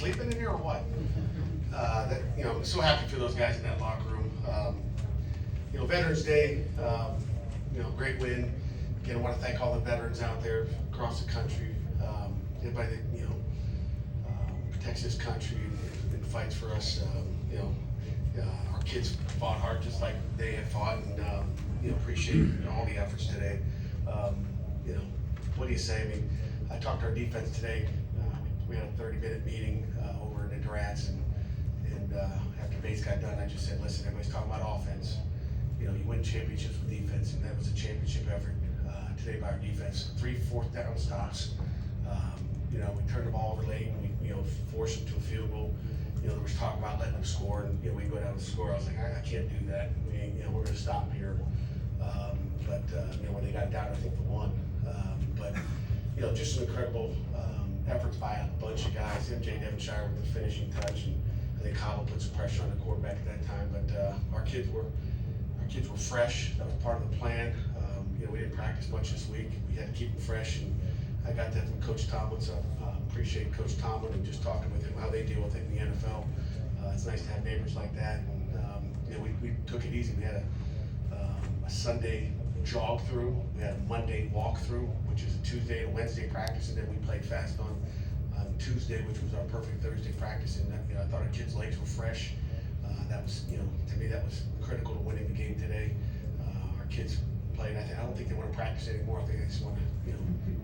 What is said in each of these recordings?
sleeping in here or what? I'm so happy for those guys in that locker room. Veterans Day, great win. Again, I want to thank all the veterans out there across the country, everybody that, protects this country and fights for us. Our kids fought hard just like they have fought, and, appreciate all the efforts today. What do you say? I mean, I talked to our defense today. We had a 30-minute meeting over in Durant's, and after Bates got done, I just said, listen, everybody's talking about offense. You win championships with defense, and that was a championship effort today by our defense. 3 fourth down stops. We turned the ball over late, and we forced them to a field goal. There was talk about letting them score, and we go down to score. I was like, I can't do that. We're going to stop here. When they got down, I think for one. Just some incredible efforts by a bunch of guys. MJDevonshire with the finishing touch, and I think Cobble put some pressure on the quarterback at that time. But our kids were fresh. That was part of the plan. We didn't practice much this week. We had to keep them fresh, and I got that from Coach Tomlin. So appreciate Coach Tomlin and just talking with him how they deal with it in the NFL. It's nice to have neighbors like that. And we took it easy. We had a Sunday jog through. We had a Monday walk through, which is a Tuesday and Wednesday practice, and then we played fast on Tuesday, which was our perfect Thursday practice. And I thought our kids' legs were fresh. That was, to me, that was critical to winning the game today. Our kids played. I don't think they want to practice anymore. I think they just want to,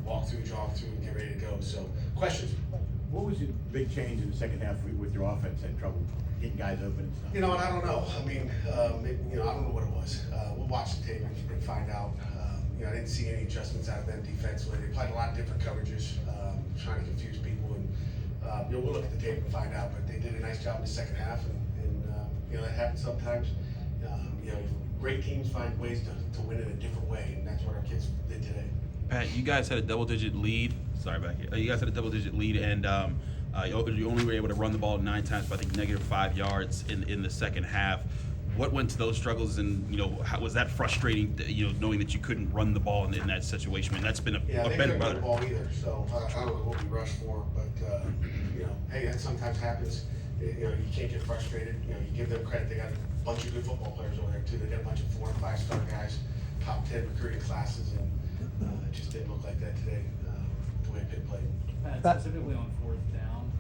walk through, jog through, and get ready to go. So, questions? What was your big change in the second half with your offense? Had trouble getting guys open and stuff? And I don't know. I mean, I don't know what it was. We'll watch the tape and find out. I didn't see any adjustments out of them defensively. They played a lot of different coverages, trying to confuse people. And we'll look at the tape and find out. But they did a nice job in the second half, and that happens sometimes. Great teams find ways to win in a different way, and that's what our kids did today. Pat, you guys had a double-digit lead. Sorry, back here. You guys had a double-digit lead, and you only were able to run the ball 9 times, but I think -5 yards in the second half. What went to those struggles, and how was that frustrating? Knowing that you couldn't run the ball in that situation. I mean, that's been a they better couldn't run the ball either. So I don't know what we rushed for, but hey, that sometimes happens. You can't get frustrated. You give them credit. They got a bunch of good football players over there too. They got a bunch of 4- and 5-star guys, top 10 recruiting classes, and it just didn't look like that today. The way Pitt played. Pat, specifically on 4th down,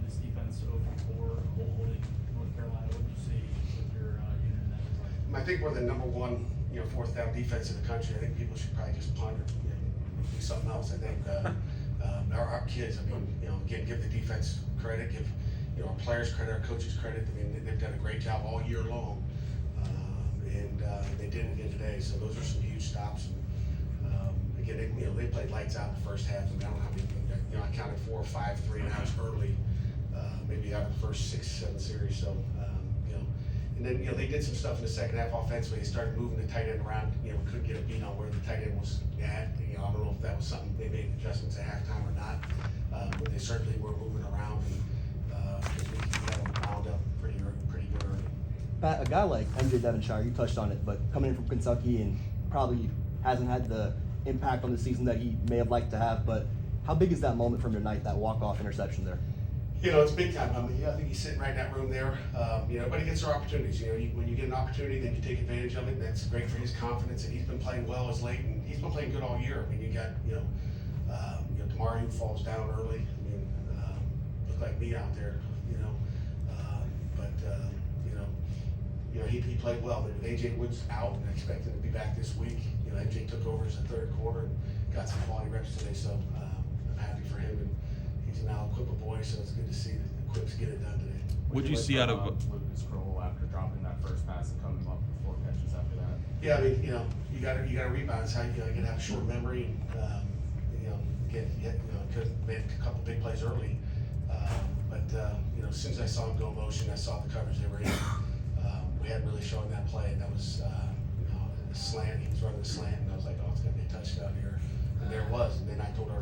this defense 0-4 holding North Carolina. What did you see with your unit in that department? I think we're the number 1, 4th down defense in the country. I think people should probably just ponder, do something else. I think our kids. I mean, again, give the defense credit. Give our players credit, our coaches credit. I mean, they've done a great job all year long, and they did it again today. So those are some huge stops. And, again, they played lights out in the first half. I mean, I don't know how many. I counted 4 or 5 3-and-outs early, maybe out of the first 6, 7 series. So, and then they did some stuff in the second half offensively. They started moving the tight end around. We couldn't get a beat on where the tight end was at. I don't know if that was something they made adjustments at halftime or not, but they certainly were moving around. We had them wound up pretty good early. Pat, a guy like MJDevonshire, you touched on it, but coming in from Kentucky and probably hasn't had the impact on the season that he may have liked to have, but how big is that moment from tonight, that walk-off interception there? It's big time. I mean, I think he's sitting right in that room there. Everybody gets their opportunities. When you get an opportunity, then you take advantage of it, and that's great for his confidence. And he's been playing well as late, and he's been playing good all year. I mean, you got Damari who falls down early. I mean, look like me out there. He played well. With AJ Woods out, and I expect him to be back this week. AJ took over as the third quarter and got some quality reps today, so I'm happy for him. And he's now a Quippa boy, so it's good to see that the Quips get it done today. What'd you see out of Lucas Kroll after dropping that first pass and coming up with 4 catches after that? Yeah, I mean, you got to rebound. It's how you got to have a short memory, and could have made a couple big plays early, but as soon as I saw him go in motion, I saw the coverage they were in. We hadn't really shown that play, and that was the slant. He was running the slant, and I was like, oh, it's gonna be a touchdown here, and there it was. And then I told our,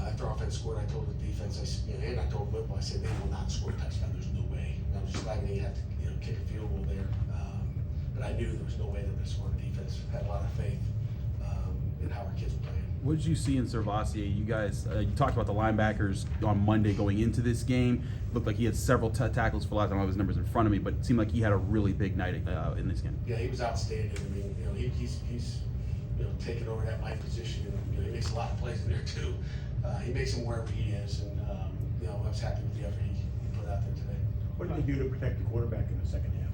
after offense scored, I told the defense, and I told Whipple, I said they will not score a touchdown. There's no way. And I was just glad they had to kick a field goal there, but I knew there was no way they were gonna score. The defense had a lot of faith. and how our kids are playing. What did you see in Servassier? You guys, you talked about the linebackers on Monday going into this game. Looked like he had several tackles for loss. I don't have his numbers in front of me, but it seemed like he had a really big night in this game. Yeah, he was outstanding. I mean, he's taking over that Mike position, and he makes a lot of plays in there too. He makes them wherever he is, and I was happy with the effort he put out there today. What did they do to protect the quarterback in the second half?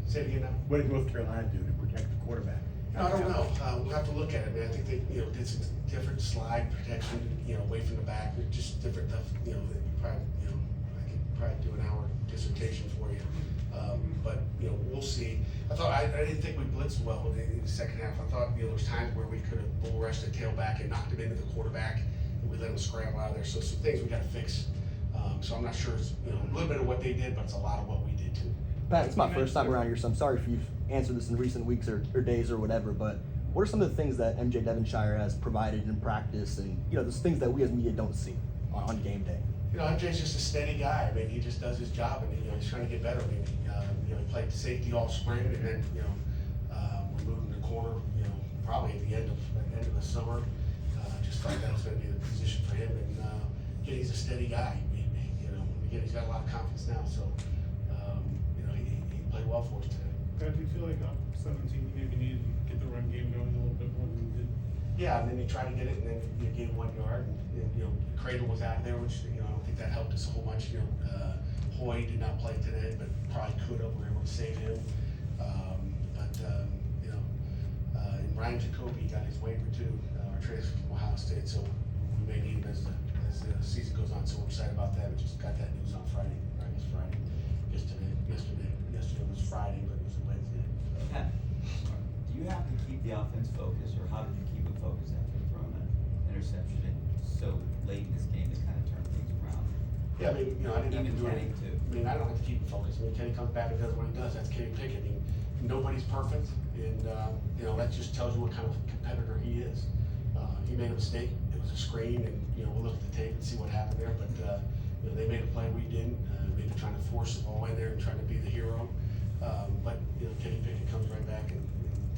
Say it again now. What did North Carolina do to protect the quarterback? I don't know. We'll have to look at it. I mean, I think they, did some different slide protection, away from the back, just different stuff. That you probably, I could probably do an hour dissertation for you. But we'll see. I didn't think we blitzed well in the second half. I thought, there was times where we could have bull rushed the tailback and knocked him into the quarterback, and we let him scramble out of there. So some things we got to fix. So I'm not sure. It's a little bit of what they did, but it's a lot of what we did too. Pat, it's my first time around here, so I'm sorry if you've answered this in recent weeks or days or whatever, but what are some of the things that MJDevonshire has provided in practice and, those things that we as media don't see on game day? MJ's just a steady guy. I mean, he just does his job, and he's trying to get better. I mean, he played safety all spring, and then we moved him to corner. Probably at the end of the summer. Just thought that was going to be the position for him, and again, he's a steady guy. Again, he's got a lot of confidence now, so he played well for us today. Pat, do you feel like up 17 you maybe needed to get the run game going a little bit more than you did? Yeah, and then you try to get it, and then you gain 1 yard, and Cradle was out there, which I don't think that helped us a whole bunch. Hoy did not play today, but probably could have. We were able to save him. And Ryan Jacoby got his waiver too, our transfer from Ohio State, so we may need him as the season goes on. So we're excited about that. We just got that news on Friday. Right, it was Friday. Yesterday was Friday, but it was a Wednesday. Pat, do you have to keep the offense focused, or how did you keep it focused after throwing an interception so late in this game to kind of turn things around? Yeah, I mean, I didn't have to Even do Kenny, anything. too. I mean, I don't have to keep it focused. I mean, Kenny comes back and does what he does. That's Kenny Pickett. I mean, nobody's perfect, and that just tells you what kind of competitor he is. He made a mistake. It was a screen, and we'll look at the tape and see what happened there. But they made a play we didn't. Maybe trying to force the ball in there and trying to be the hero. But Kenny Pickett comes right back and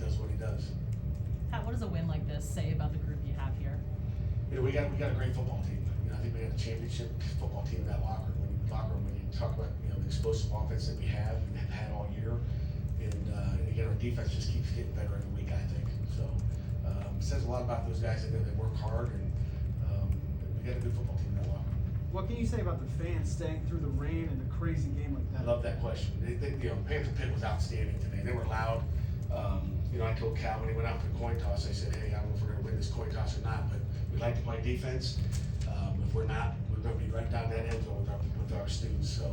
does what he does. Pat, what does a win like this say about the group you have here? We got a great football team. I think we had a championship football team in that locker room. When you talk about the explosive offense that we have and have had all year, and again our defense just keeps getting better every week. I think so. It says a lot about those guys. They work hard, and we got a good football team in that locker room. What can you say about the fans staying through the rain and a crazy game like that? I love that question. Panther Pitt was outstanding today. They were loud. I told Cal when he went out for the coin toss, I said, hey, I don't know if we're going to win this coin toss or not, but we like to play defense. If we're not, we're going to be right down that end zone with our students. So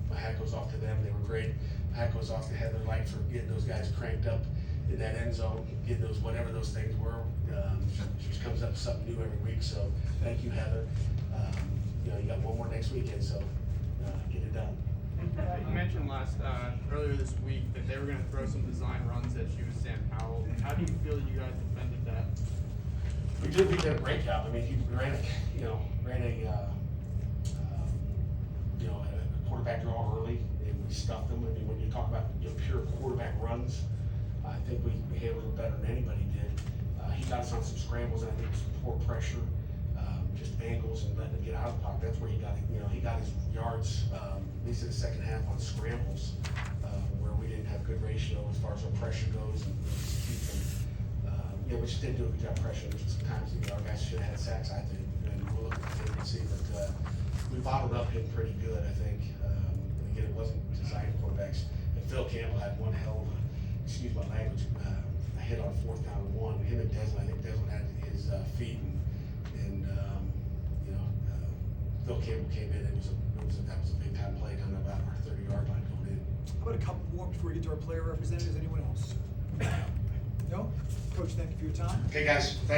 my hat goes off to them. They were great. My hat goes off to Heather Light for getting those guys cranked up in that end zone, getting those whatever those things were. She comes up with something new every week. So thank you, Heather. You got one more next weekend, so get it done. You mentioned earlier this week that they were going to throw some design runs at you with Sam Powell. How do you feel that you guys defended that? We did a great job. I mean, he ran a quarterback draw early, and we stuffed him. I mean, when you talk about pure quarterback runs, I think we handled it better than anybody did. He got us on some scrambles, and I think some poor pressure, just angles and letting him get out of the pocket. That's where he got his yards, at least in the second half, on scrambles, where we didn't have good ratio as far as our pressure goes, and we just didn't do a good job pressuring. Sometimes our guys should have had sacks, I think, and we'll look at the tape and see. But we bottled up him pretty good, I think. And again, it wasn't designed quarterbacks. And Phil Campbell had one hell of a, excuse my language, a hit on 4th down and 1. Him and Desmond, I think Desmond had his feet, and Phil Campbell came in, and that was a big time play down about our 30-yard line going in. How about a couple more before we get to our player representatives? Anyone else? No? Coach, thank you for your time. Okay, guys, thanks.